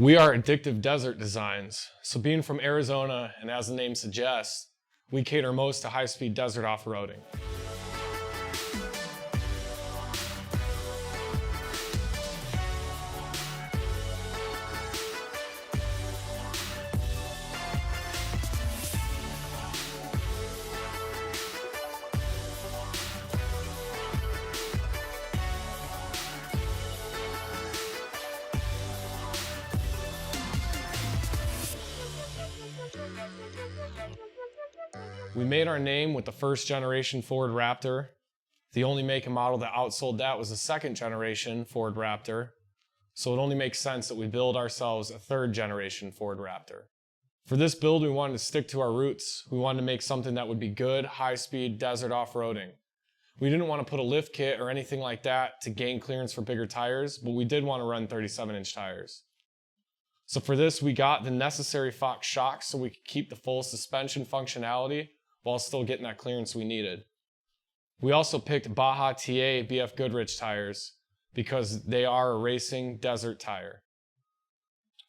We are Addictive Desert Designs, so being from Arizona, and as the name suggests, we cater most to high-speed desert off-roading. We made our name with the first generation Ford Raptor. The only make and model that outsold that was the second generation Ford Raptor. So it only makes sense that we build ourselves a third generation Ford Raptor. For this build, we wanted to stick to our roots. We wanted to make something that would be good, high-speed desert off-roading. We didn't want to put a lift kit or anything like that to gain clearance for bigger tires, but we did want to run 37-inch tires. So for this, we got the necessary Fox shocks so we could keep the full suspension functionality while still getting that clearance we needed. We also picked Baja TA BFGoodrich tires because they are a racing desert tire.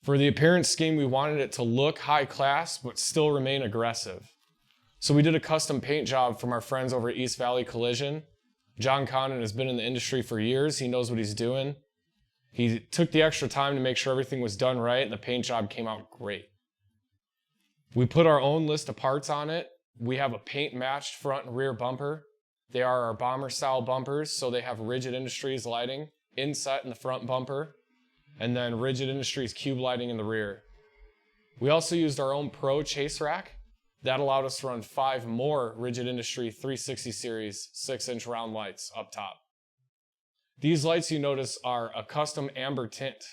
For the appearance scheme, we wanted it to look high class but still remain aggressive. So we did a custom paint job from our friends over at 𝐒𝐿𝐼𝐀𝐃. John Condon has been in the industry for years. He knows what he's doing. He took the extra time to make sure everything was done right, and the paint job came out great. We put our own list of parts on it. We have a paint matched front and rear bumper. They are our bomber style bumpers, so they have Rigid Industries lighting inset in the front bumper, and then Rigid Industries cube lighting in the rear. We also used our own Pro chase rack. That allowed us to run 5 more Rigid Industry 360 series 6-inch round lights up top. These lights you notice are a custom amber tint.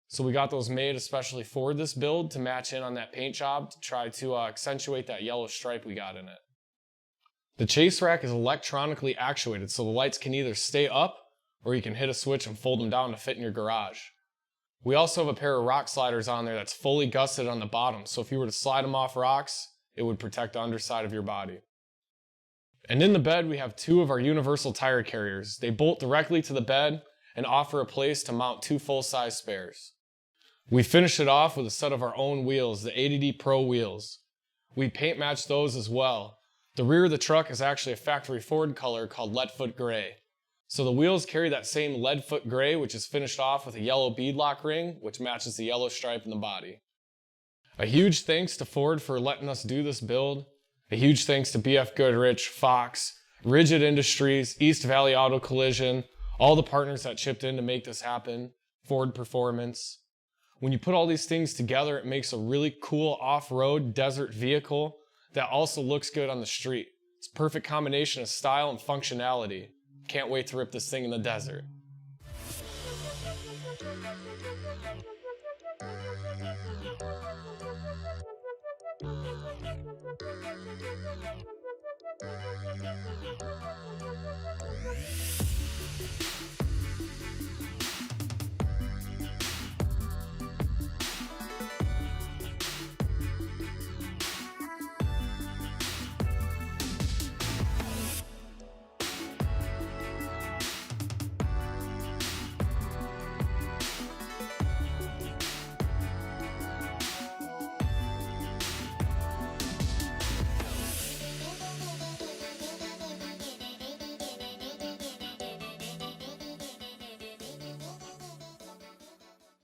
So we got those made especially for this build to match in on that paint job to try to accentuate that yellow stripe we got in it. The chase rack is electronically actuated, so the lights can either stay up or you can hit a switch and fold them down to fit in your garage. We also have a pair of rock sliders on there that's fully gusseted on the bottom, so if you were to slide them off rocks, it would protect the underside of your body. And in the bed, we have 2 of our universal tire carriers. They bolt directly to the bed and offer a place to mount 2 full-size spares. We finished it off with a set of our own wheels, the ADD Pro wheels. We paint matched those as well. The rear of the truck is actually a factory Ford color called Leadfoot Gray. So the wheels carry that same Leadfoot Gray, which is finished off with a yellow beadlock ring, which matches the yellow stripe in the body. A huge thanks to Ford for letting us do this build. A huge thanks to BFGoodrich, Fox, Rigid Industries, East Valley Auto Collision, all the partners that chipped in to make this happen, Ford Performance. When you put all these things together, it makes a really cool off-road desert vehicle that also looks good on the street. It's a perfect combination of style and functionality. Can't wait to rip this thing in the desert.